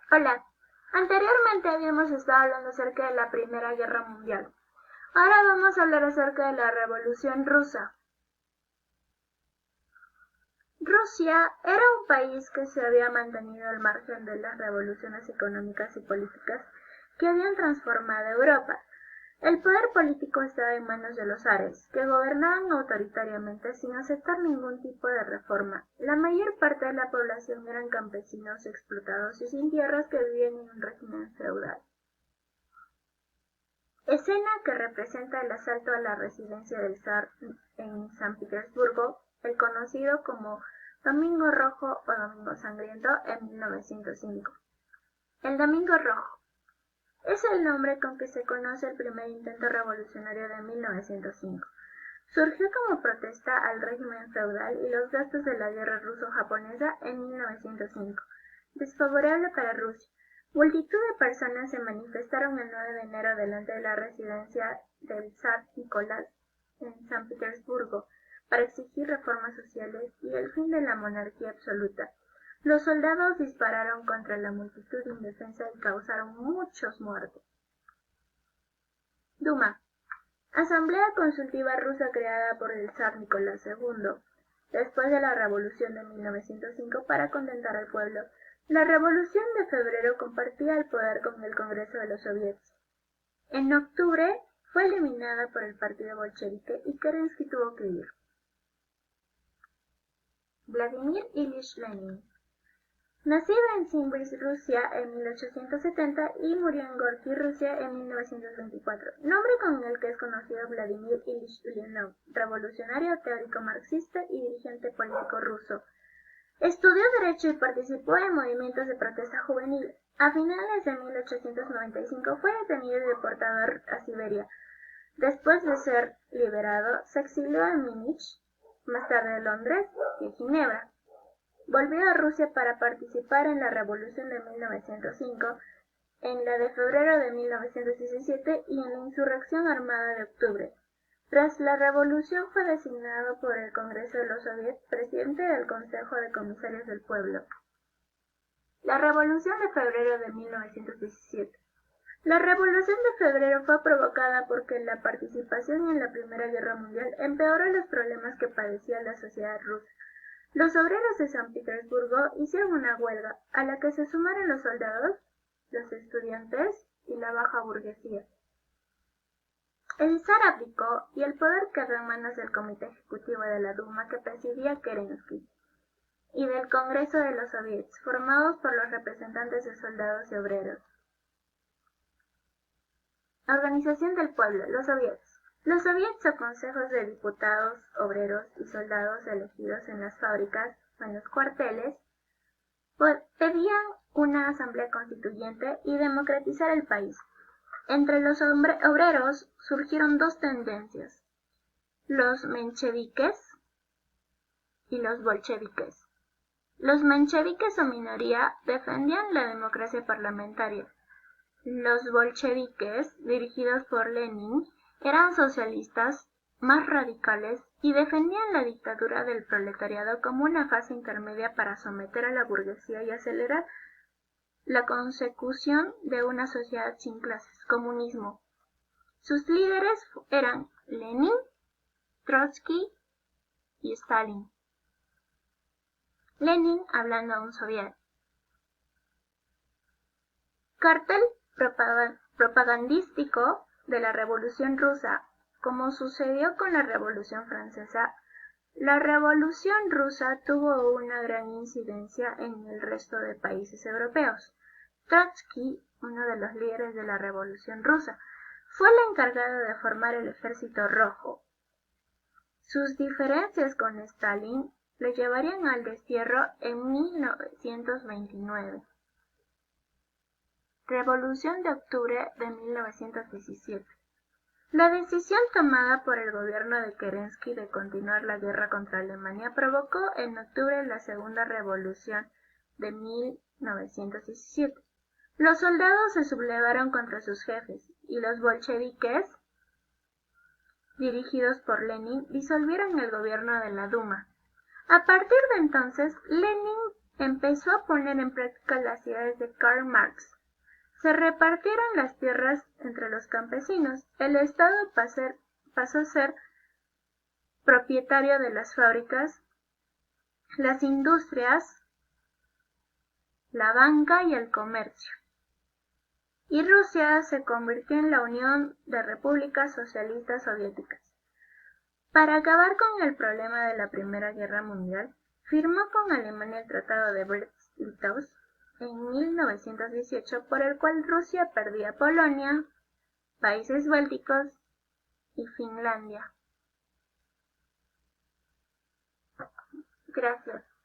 Hola, anteriormente habíamos estado hablando acerca de la Primera Guerra Mundial. Ahora vamos a hablar acerca de la Revolución Rusa. Rusia era un país que se había mantenido al margen de las revoluciones económicas y políticas que habían transformado Europa. El poder político estaba en manos de los zares, que gobernaban autoritariamente sin aceptar ningún tipo de reforma. La mayor parte de la población eran campesinos explotados y sin tierras que vivían en un régimen feudal. Escena que representa el asalto a la residencia del zar en San Petersburgo, el conocido como Domingo Rojo o Domingo Sangriento en 1905. El Domingo Rojo es el nombre con que se conoce el primer intento revolucionario de 1905. Surgió como protesta al régimen feudal y los gastos de la guerra ruso-japonesa en 1905, desfavorable para Rusia. Multitud de personas se manifestaron el 9 de enero delante de la residencia del zar Nicolás en San Petersburgo para exigir reformas sociales y el fin de la monarquía absoluta. Los soldados dispararon contra la multitud indefensa y causaron muchos muertos. Duma, Asamblea Consultiva Rusa creada por el zar Nicolás II, después de la Revolución de 1905 para contentar al pueblo. La Revolución de Febrero compartía el poder con el Congreso de los Soviets. En octubre fue eliminada por el partido bolchevique y Kerensky tuvo que huir. Vladimir Ilich Lenin. Nacido en Simbirsk, Rusia, en 1870 y murió en Gorky, Rusia, en 1924, nombre con el que es conocido Vladimir Ilich Ulyanov, revolucionario, teórico marxista y dirigente político ruso. Estudió Derecho y participó en movimientos de protesta juvenil. A finales de 1895 fue detenido y deportado a Siberia. Después de ser liberado, se exilió a Múnich, más tarde a Londres y a Ginebra. Volvió a Rusia para participar en la Revolución de 1905, en la de febrero de 1917 y en la Insurrección Armada de octubre. Tras la revolución fue designado por el Congreso de los Soviets presidente del Consejo de Comisarios del Pueblo. La Revolución de febrero de 1917. La Revolución de febrero fue provocada porque la participación en la Primera Guerra Mundial empeoró los problemas que padecía la sociedad rusa. Los obreros de San Petersburgo hicieron una huelga, a la que se sumaron los soldados, los estudiantes y la baja burguesía. El zar abdicó y el poder quedó en manos del Comité Ejecutivo de la Duma que presidía Kerensky y del Congreso de los Soviets, formados por los representantes de soldados y obreros. Organización del pueblo, los soviets. Los soviets o consejos de diputados, obreros y soldados elegidos en las fábricas o en los cuarteles pedían una asamblea constituyente y democratizar el país. Entre los obreros surgieron dos tendencias, los mencheviques y los bolcheviques. Los mencheviques o minoría defendían la democracia parlamentaria. Los bolcheviques, dirigidos por Lenin, eran socialistas más radicales y defendían la dictadura del proletariado como una fase intermedia para someter a la burguesía y acelerar la consecución de una sociedad sin clases, comunismo. Sus líderes eran Lenin, Trotsky y Stalin. Lenin hablando a un soviet. Cartel propagandístico de la Revolución Rusa. Como sucedió con la Revolución Francesa, la Revolución Rusa tuvo una gran incidencia en el resto de países europeos. Trotsky, uno de los líderes de la Revolución Rusa, fue el encargado de formar el Ejército Rojo. Sus diferencias con Stalin le llevarían al destierro en 1929. Revolución de octubre de 1917. La decisión tomada por el gobierno de Kerensky de continuar la guerra contra Alemania provocó en octubre la Segunda Revolución de 1917. Los soldados se sublevaron contra sus jefes y los bolcheviques, dirigidos por Lenin, disolvieron el gobierno de la Duma. A partir de entonces, Lenin empezó a poner en práctica las ideas de Karl Marx. Se repartieron las tierras entre los campesinos. El Estado pasó a ser propietario de las fábricas, las industrias, la banca y el comercio. Y Rusia se convirtió en la Unión de Repúblicas Socialistas Soviéticas. Para acabar con el problema de la Primera Guerra Mundial, firmó con Alemania el Tratado de Brest-Litovsk en 1918, por el cual Rusia perdía Polonia, países bálticos y Finlandia. Gracias.